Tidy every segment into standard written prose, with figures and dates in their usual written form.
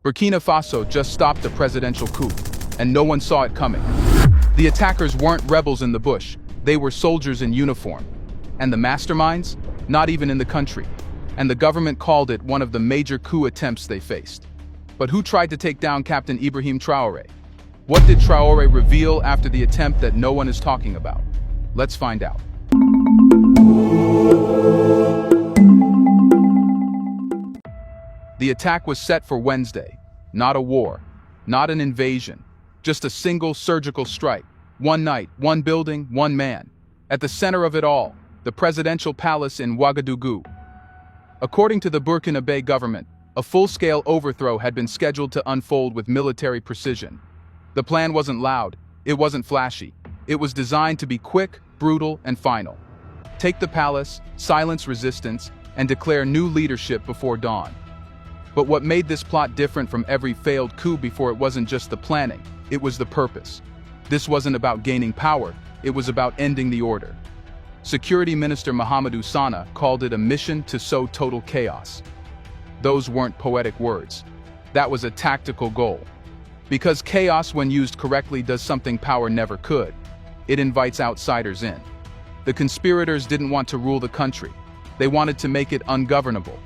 Burkina Faso just stopped a presidential coup, and no one saw it coming. The attackers weren't rebels in the bush, they were soldiers in uniform. And the masterminds? Not even in the country. And the government called it one of the major coup attempts they faced. But who tried to take down Captain Ibrahim Traore? What did Traore reveal after the attempt that no one is talking about? Let's find out. The attack was set for Wednesday. Not a war, not an invasion, just a single surgical strike. One night, one building, one man. At the center of it all, the presidential palace in Ouagadougou. According to the Burkina Faso government, a full-scale overthrow had been scheduled to unfold with military precision. The plan wasn't loud, it wasn't flashy. It was designed to be quick, brutal, and final. Take the palace, silence resistance, and declare new leadership before dawn. But what made this plot different from every failed coup before it wasn't just the planning, it was the purpose. This wasn't about gaining power, it was about ending the order. Security Minister Mahamadou Sana called it a mission to sow total chaos. Those weren't poetic words. That was a tactical goal. Because chaos, when used correctly, does something power never could. It invites outsiders in. The conspirators didn't want to rule the country. They wanted to make it ungovernable.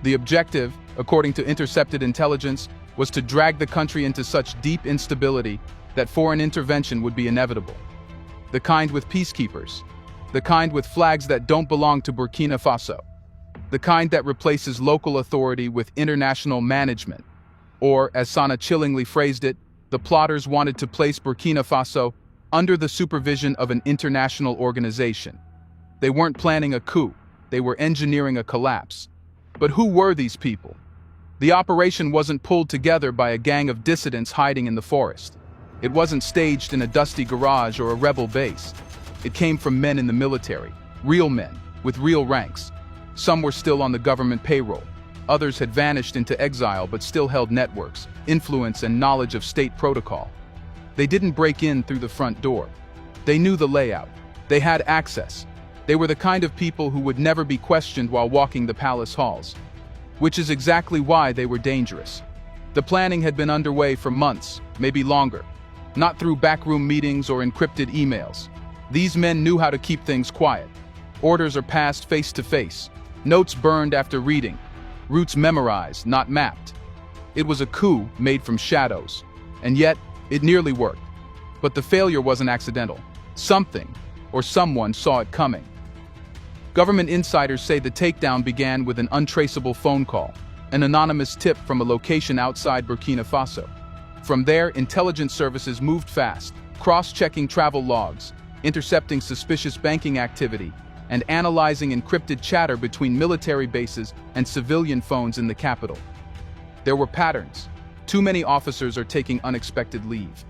The objective, according to intercepted intelligence, was to drag the country into such deep instability that foreign intervention would be inevitable. The kind with peacekeepers. The kind with flags that don't belong to Burkina Faso. The kind that replaces local authority with international management. Or, as Sana chillingly phrased it, the plotters wanted to place Burkina Faso under the supervision of an international organization. They weren't planning a coup, they were engineering a collapse. But who were these people? The operation wasn't pulled together by a gang of dissidents hiding in the forest. It wasn't staged in a dusty garage or a rebel base. It came from men in the military, real men, with real ranks. Some were still on the government payroll. Others had vanished into exile but still held networks, influence, and knowledge of state protocol. They didn't break in through the front door. They knew the layout. They had access. They were the kind of people who would never be questioned while walking the palace halls. Which is exactly why they were dangerous. The planning had been underway for months, maybe longer. Not through backroom meetings or encrypted emails. These men knew how to keep things quiet. Orders are passed face to face. Notes burned after reading. Routes memorized, not mapped. It was a coup made from shadows. And yet, it nearly worked. But the failure wasn't accidental. Something, or someone, saw it coming. Government insiders say the takedown began with an untraceable phone call, an anonymous tip from a location outside Burkina Faso. From there, intelligence services moved fast, cross-checking travel logs, intercepting suspicious banking activity, and analyzing encrypted chatter between military bases and civilian phones in the capital. There were patterns. Too many officers are taking unexpected leave.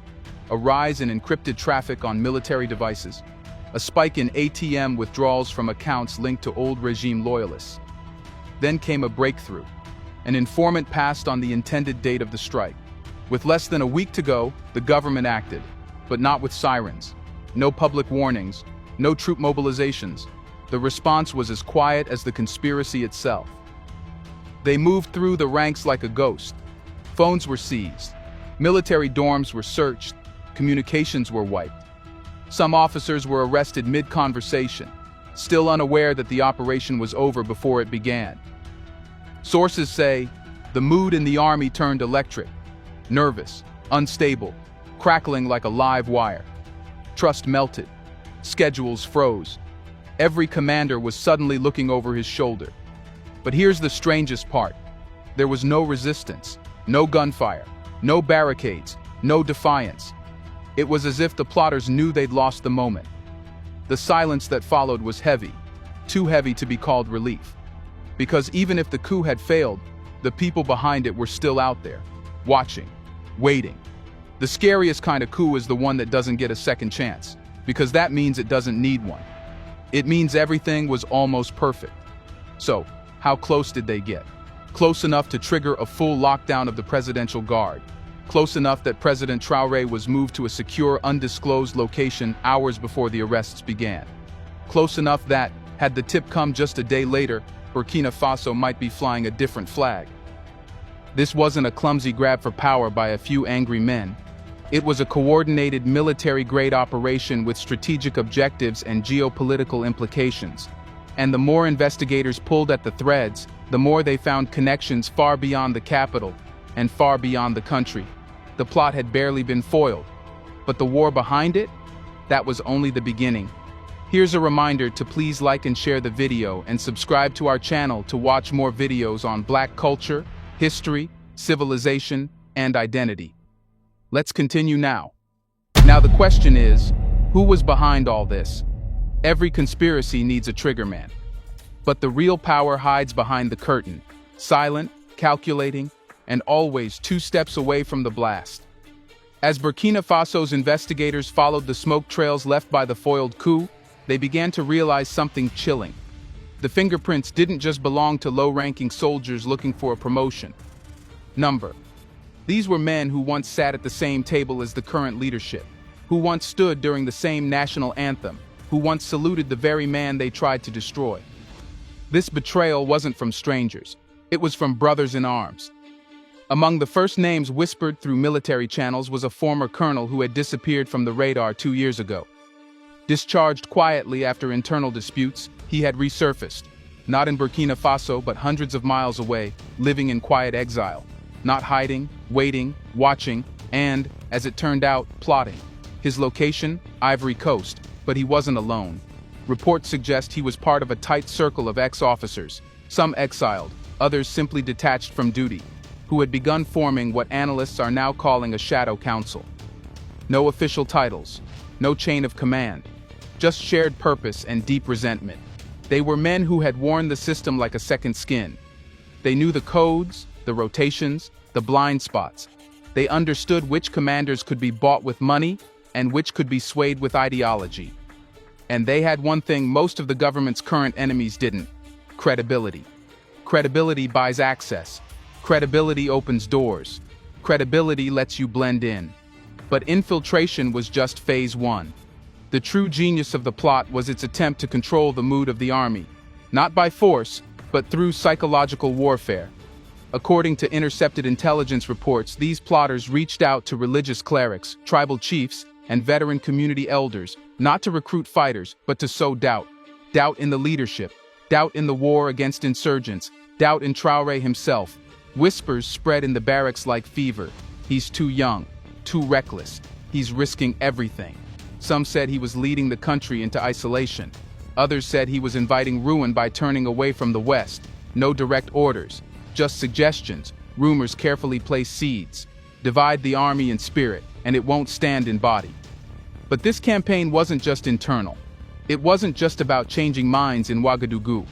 A rise in encrypted traffic on military devices. A spike in ATM withdrawals from accounts linked to old regime loyalists. Then came a breakthrough. An informant passed on the intended date of the strike. With less than a week to go, the government acted, but not with sirens. No public warnings, no troop mobilizations. The response was as quiet as the conspiracy itself. They moved through the ranks like a ghost. Phones were seized. Military dorms were searched. Communications were wiped. Some officers were arrested mid-conversation, still unaware that the operation was over before it began. Sources say the mood in the army turned electric, nervous, unstable, crackling like a live wire. Trust melted. Schedules froze. Every commander was suddenly looking over his shoulder. But here's the strangest part. There was no resistance, no gunfire, no barricades, no defiance. It was as if the plotters knew they'd lost the moment. The silence that followed was heavy, too heavy to be called relief. Because even if the coup had failed, the people behind it were still out there, watching, waiting. The scariest kind of coup is the one that doesn't get a second chance, because that means it doesn't need one. It means everything was almost perfect. So, how close did they get? Close enough to trigger a full lockdown of the presidential guard. Close enough that President Traore was moved to a secure, undisclosed location hours before the arrests began. Close enough that, had the tip come just a day later, Burkina Faso might be flying a different flag. This wasn't a clumsy grab for power by a few angry men. It was a coordinated military-grade operation with strategic objectives and geopolitical implications. And the more investigators pulled at the threads, the more they found connections far beyond the capital and far beyond the country. The plot had barely been foiled, but the war behind it? That was only the beginning. Here's a reminder to please like and share the video and subscribe to our channel to watch more videos on Black culture, history, civilization, and identity. Let's continue now. Now the question is, who was behind all this? Every conspiracy needs a triggerman. But the real power hides behind the curtain, silent, calculating, and always 2 steps away from the blast. As Burkina Faso's investigators followed the smoke trails left by the foiled coup, they began to realize something chilling. The fingerprints didn't just belong to low-ranking soldiers looking for a promotion. These were men who once sat at the same table as the current leadership, who once stood during the same national anthem, who once saluted the very man they tried to destroy. This betrayal wasn't from strangers, it was from brothers in arms. Among the first names whispered through military channels was a former colonel who had disappeared from the radar 2 years ago. Discharged quietly after internal disputes, he had resurfaced, not in Burkina Faso but hundreds of miles away, living in quiet exile, not hiding, waiting, watching, and, as it turned out, plotting. His location, Ivory Coast, but he wasn't alone. Reports suggest he was part of a tight circle of ex-officers, some exiled, others simply detached from duty, who had begun forming what analysts are now calling a shadow council. No official titles, no chain of command, just shared purpose and deep resentment. They were men who had worn the system like a second skin. They knew the codes, the rotations, the blind spots. They understood which commanders could be bought with money and which could be swayed with ideology. And they had one thing most of the government's current enemies didn't: credibility. Credibility buys access. Credibility opens doors. Credibility lets you blend in. But infiltration was just phase 1. The true genius of the plot was its attempt to control the mood of the army, not by force, but through psychological warfare. According to intercepted intelligence reports, these plotters reached out to religious clerics, tribal chiefs, and veteran community elders, not to recruit fighters, but to sow doubt. Doubt in the leadership, doubt in the war against insurgents, doubt in Traore himself. Whispers spread in the barracks like fever. He's too young, too reckless. He's risking everything. Some said he was leading the country into isolation. Others said he was inviting ruin by turning away from the West. No direct orders, just suggestions, rumors carefully placed seeds. Divide the army in spirit, and it won't stand in body. But this campaign wasn't just internal. It wasn't just about changing minds in Ouagadougou.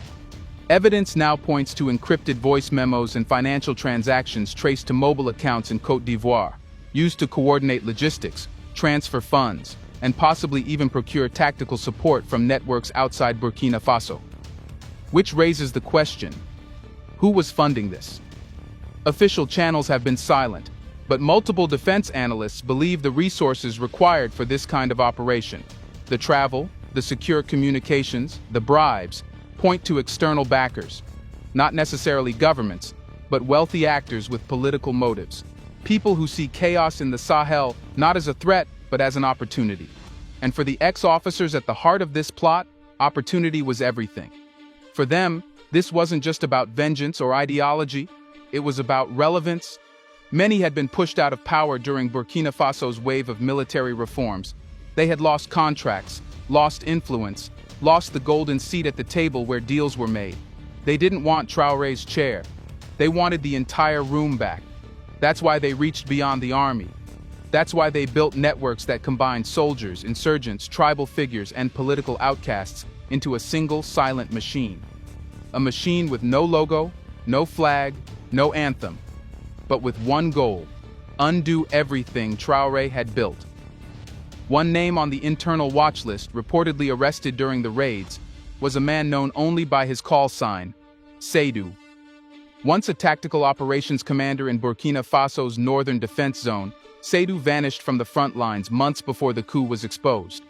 Evidence now points to encrypted voice memos and financial transactions traced to mobile accounts in Côte d'Ivoire, used to coordinate logistics, transfer funds, and possibly even procure tactical support from networks outside Burkina Faso. Which raises the question, who was funding this? Official channels have been silent, but multiple defense analysts believe the resources required for this kind of operation, the travel, the secure communications, the bribes, point to external backers, not necessarily governments, but wealthy actors with political motives. People who see chaos in the Sahel not as a threat, but as an opportunity. And for the ex-officers at the heart of this plot, opportunity was everything. For them, this wasn't just about vengeance or ideology, it was about relevance. Many had been pushed out of power during Burkina Faso's wave of military reforms. They had lost contracts, lost influence, lost the golden seat at the table where deals were made. They didn't want Traore's chair. They wanted the entire room back. That's why they reached beyond the army. That's why they built networks that combined soldiers, insurgents, tribal figures, and political outcasts into a single silent machine. A machine with no logo, no flag, no anthem, but with one goal: undo everything Traore had built. One name on the internal watch list, reportedly arrested during the raids, was a man known only by his call sign, Seydou. Once a tactical operations commander in Burkina Faso's northern defense zone, Seydou vanished from the front lines months before the coup was exposed.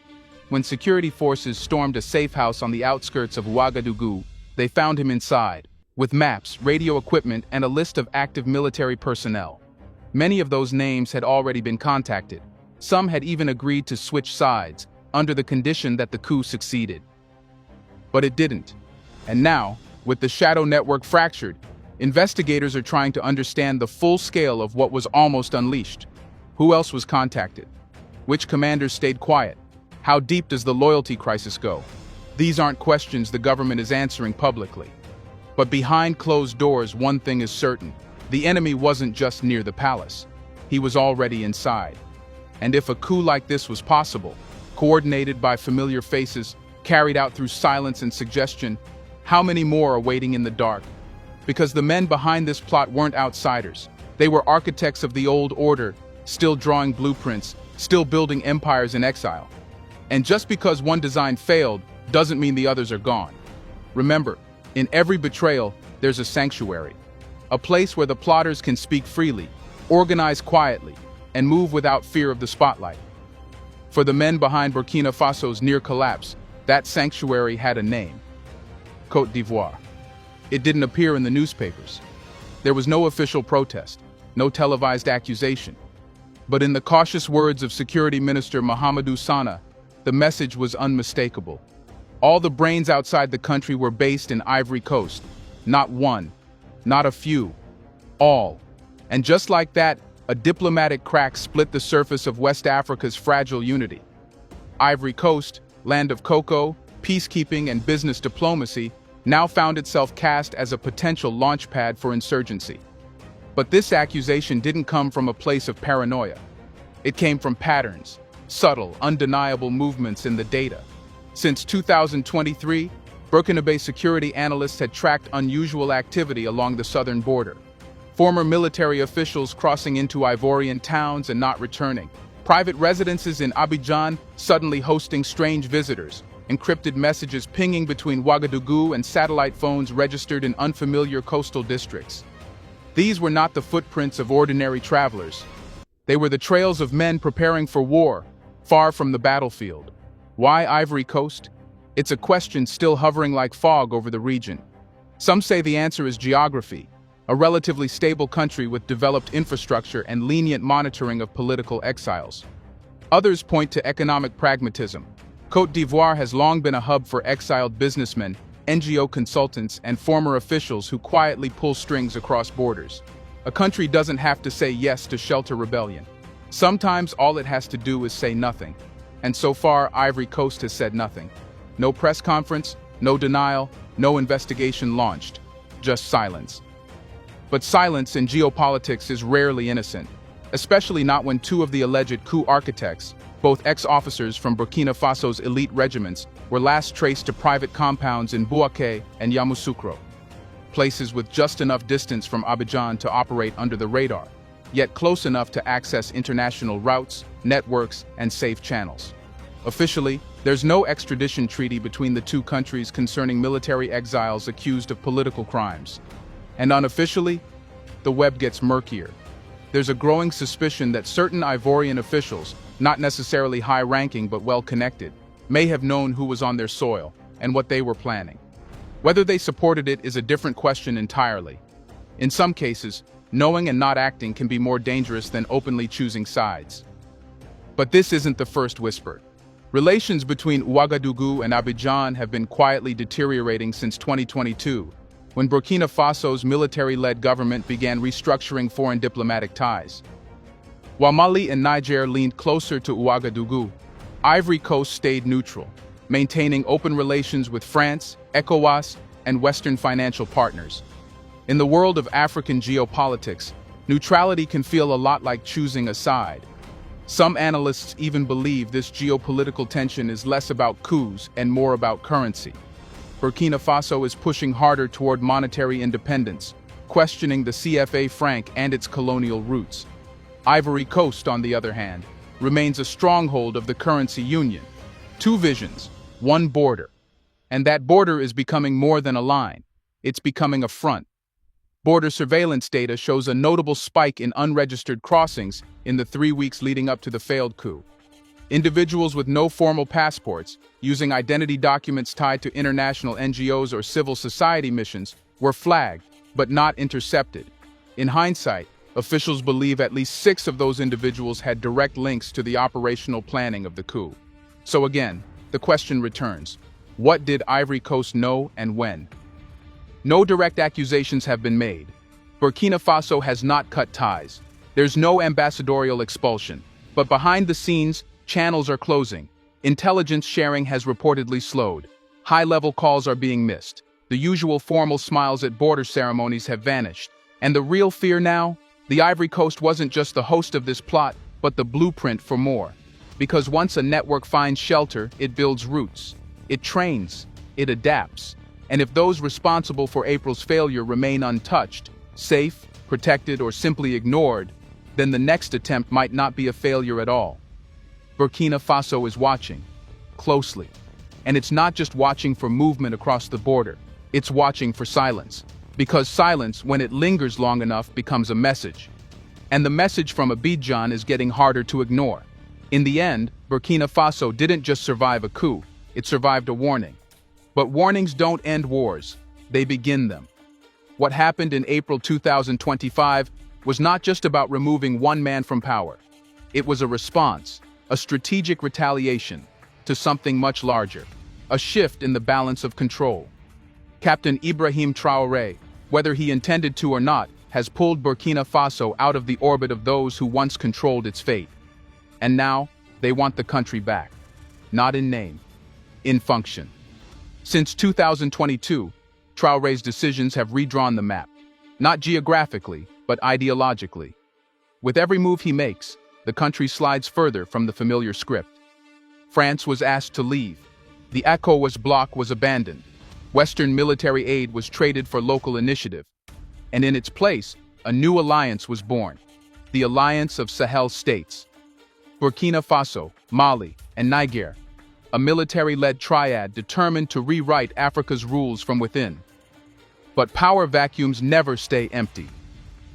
When security forces stormed a safe house on the outskirts of Ouagadougou, they found him inside, with maps, radio equipment, and a list of active military personnel. Many of those names had already been contacted. Some had even agreed to switch sides, under the condition that the coup succeeded. But it didn't. And now, with the shadow network fractured, investigators are trying to understand the full scale of what was almost unleashed. Who else was contacted? Which commanders stayed quiet? How deep does the loyalty crisis go? These aren't questions the government is answering publicly. But behind closed doors, one thing is certain. The enemy wasn't just near the palace. He was already inside. And if a coup like this was possible, coordinated by familiar faces, carried out through silence and suggestion, how many more are waiting in the dark? Because the men behind this plot weren't outsiders. They were architects of the old order, still drawing blueprints, still building empires in exile. And just because one design failed doesn't mean the others are gone. Remember, in every betrayal, there's a sanctuary, a place where the plotters can speak freely, organize quietly, and move without fear of the spotlight. For the men behind Burkina Faso's near collapse, that sanctuary had a name: Côte d'Ivoire. It didn't appear in the newspapers. There was no official protest, no televised accusation. But in the cautious words of Security Minister Mahamadou Sana, the message was unmistakable. All the brains outside the country were based in Ivory Coast. Not one, not a few, all. And just like that, a diplomatic crack split the surface of West Africa's fragile unity. Ivory Coast, land of cocoa, peacekeeping, and business diplomacy, now found itself cast as a potential launchpad for insurgency. But this accusation didn't come from a place of paranoia. It came from patterns, subtle, undeniable movements in the data. Since 2023, Burkina security analysts had tracked unusual activity along the southern border. Former military officials crossing into Ivorian towns and not returning. Private residences in Abidjan suddenly hosting strange visitors. Encrypted messages pinging between Ouagadougou and satellite phones registered in unfamiliar coastal districts. These were not the footprints of ordinary travelers. They were the trails of men preparing for war, far from the battlefield. Why Ivory Coast? It's a question still hovering like fog over the region. Some say the answer is geography, a relatively stable country with developed infrastructure and lenient monitoring of political exiles. Others point to economic pragmatism. Côte d'Ivoire has long been a hub for exiled businessmen, NGO consultants, and former officials who quietly pull strings across borders. A country doesn't have to say yes to shelter rebellion. Sometimes all it has to do is say nothing. And so far, Ivory Coast has said nothing. No press conference, no denial, no investigation launched. Just silence. But silence in geopolitics is rarely innocent, especially not when two of the alleged coup architects, both ex-officers from Burkina Faso's elite regiments, were last traced to private compounds in Bouaké and Yamoussoukro, places with just enough distance from Abidjan to operate under the radar, yet close enough to access international routes, networks, and safe channels. Officially, there's no extradition treaty between the two countries concerning military exiles accused of political crimes. And unofficially, the web gets murkier. There's a growing suspicion that certain Ivorian officials, not necessarily high-ranking but well-connected, may have known who was on their soil and what they were planning. Whether they supported it is a different question entirely. In some cases, knowing and not acting can be more dangerous than openly choosing sides. But this isn't the first whisper. Relations between Ouagadougou and Abidjan have been quietly deteriorating since 2022, when Burkina Faso's military-led government began restructuring foreign diplomatic ties. While Mali and Niger leaned closer to Ouagadougou, Ivory Coast stayed neutral, maintaining open relations with France, ECOWAS, and Western financial partners. In the world of African geopolitics, neutrality can feel a lot like choosing a side. Some analysts even believe this geopolitical tension is less about coups and more about currency. Burkina Faso is pushing harder toward monetary independence, questioning the CFA franc and its colonial roots. Ivory Coast, on the other hand, remains a stronghold of the currency union. Two visions, one border. And that border is becoming more than a line. It's becoming a front. Border surveillance data shows a notable spike in unregistered crossings in the 3 weeks leading up to the failed coup. Individuals with no formal passports, using identity documents tied to international NGOs or civil society missions, were flagged, but not intercepted. In hindsight, officials believe at least 6 of those individuals had direct links to the operational planning of the coup. So again, the question returns: what did Ivory Coast know and when? No direct accusations have been made. Burkina Faso has not cut ties. There's no ambassadorial expulsion. But behind the scenes, channels are closing. Intelligence sharing has reportedly slowed. High-level calls are being missed. The usual formal smiles at border ceremonies have vanished. And the real fear now? The Ivory Coast wasn't just the host of this plot, but the blueprint for more. Because once a network finds shelter, it builds roots. It trains. It adapts. And if those responsible for April's failure remain untouched, safe, protected, or simply ignored, then the next attempt might not be a failure at all. Burkina Faso is watching, closely. And it's not just watching for movement across the border, it's watching for silence. Because silence, when it lingers long enough, becomes a message. And the message from Abidjan is getting harder to ignore. In the end, Burkina Faso didn't just survive a coup, it survived a warning. But warnings don't end wars, they begin them. What happened in April 2025 was not just about removing one man from power. It was a response, a strategic retaliation, to something much larger, a shift in the balance of control. Captain Ibrahim Traore, whether he intended to or not, has pulled Burkina Faso out of the orbit of those who once controlled its fate. And now, they want the country back. Not in name, in function. Since 2022, Traore's decisions have redrawn the map, not geographically, but ideologically. With every move he makes, the country slides further from the familiar script. France was asked to leave. The ECOWAS bloc was abandoned. Western military aid was traded for local initiative. And in its place, a new alliance was born, the Alliance of Sahel States. Burkina Faso, Mali, and Niger, a military-led triad determined to rewrite Africa's rules from within. But power vacuums never stay empty.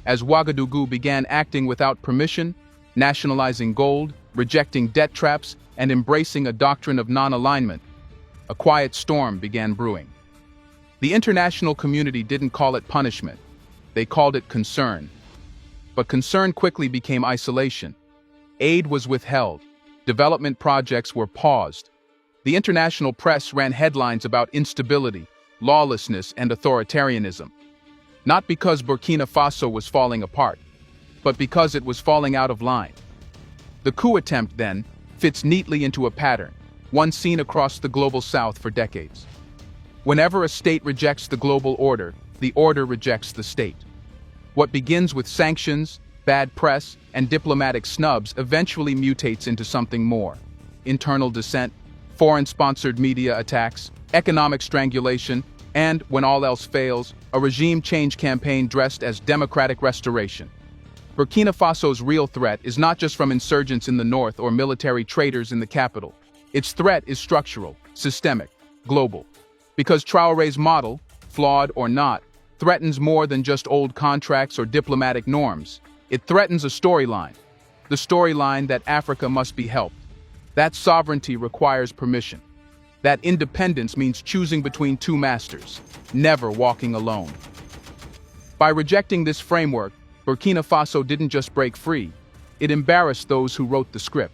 As Ouagadougou began acting without permission, nationalizing gold, rejecting debt traps, and embracing a doctrine of non-alignment, a quiet storm began brewing. The international community didn't call it punishment. They called it concern. But concern quickly became isolation. Aid was withheld. Development projects were paused. The international press ran headlines about instability, lawlessness, and authoritarianism. Not because Burkina Faso was falling apart, but because it was falling out of line. The coup attempt, then, fits neatly into a pattern, one seen across the global south for decades. Whenever a state rejects the global order, the order rejects the state. What begins with sanctions, bad press, and diplomatic snubs eventually mutates into something more. Internal dissent, foreign-sponsored media attacks, economic strangulation, and, when all else fails, a regime change campaign dressed as democratic restoration. Burkina Faso's real threat is not just from insurgents in the north or military traitors in the capital. Its threat is structural, systemic, global. Because Traore's model, flawed or not, threatens more than just old contracts or diplomatic norms. It threatens a storyline. The storyline that Africa must be helped. That sovereignty requires permission. That independence means choosing between two masters, never walking alone. By rejecting this framework, Burkina Faso didn't just break free, it embarrassed those who wrote the script.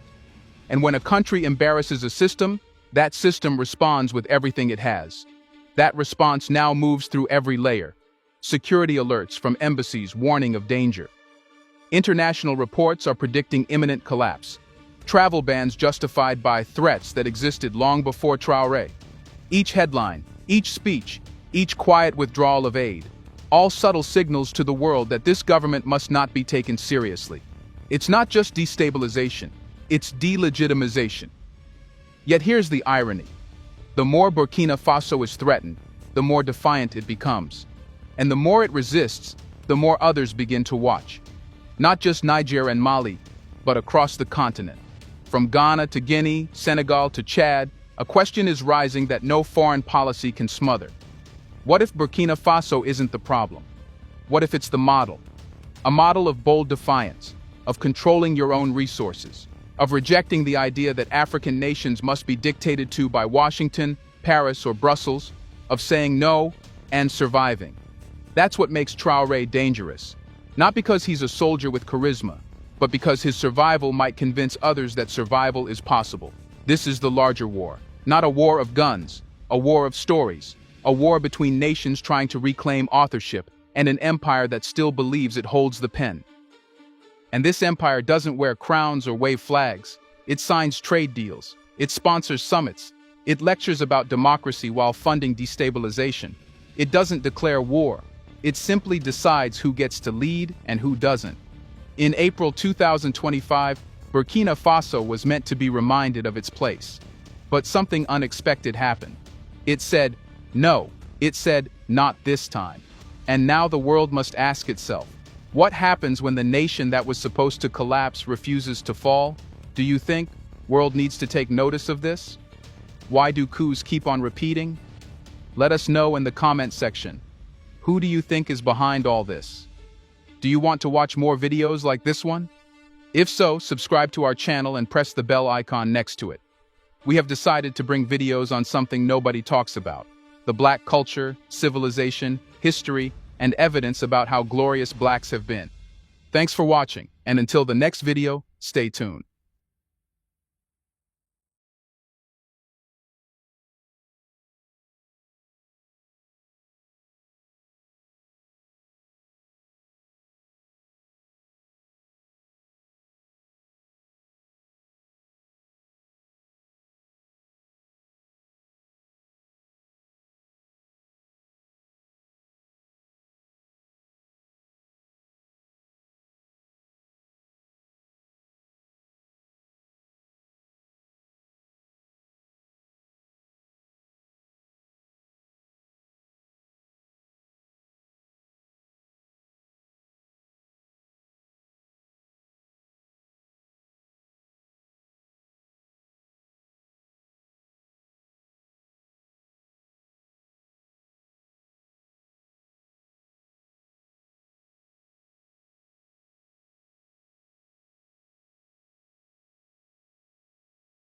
And when a country embarrasses a system, that system responds with everything it has. That response now moves through every layer. Security alerts from embassies warning of danger. International reports are predicting imminent collapse. Travel bans justified by threats that existed long before Traore. Each headline, each speech, each quiet withdrawal of aid, all subtle signals to the world that this government must not be taken seriously. It's not just destabilization, it's delegitimization. Yet here's the irony. The more Burkina Faso is threatened, the more defiant it becomes. And the more it resists, the more others begin to watch. Not just Niger and Mali, but across the continent. From Ghana to Guinea, Senegal to Chad, a question is rising that no foreign policy can smother. What if Burkina Faso isn't the problem? What if it's the model? A model of bold defiance, of controlling your own resources, of rejecting the idea that African nations must be dictated to by Washington, Paris, or Brussels, of saying no and surviving. That's what makes Traore dangerous. Not because he's a soldier with charisma, but because his survival might convince others that survival is possible. This is the larger war. Not a war of guns, a war of stories, a war between nations trying to reclaim authorship and an empire that still believes it holds the pen. And this empire doesn't wear crowns or wave flags. It signs trade deals. It sponsors summits. It lectures about democracy while funding destabilization. It doesn't declare war. It simply decides who gets to lead and who doesn't. In April 2025, Burkina Faso was meant to be reminded of its place. But something unexpected happened. It said, no. It said, not this time. And now the world must ask itself, what happens when the nation that was supposed to collapse refuses to fall? Do you think world needs to take notice of this? Why do coups keep on repeating? Let us know in the comment section. Who do you think is behind all this? Do you want to watch more videos like this one? If so, subscribe to our channel and press the bell icon next to it. We have decided to bring videos on something nobody talks about: the Black culture, civilization, history, and evidence about how glorious Blacks have been. Thanks for watching, and until the next video, stay tuned.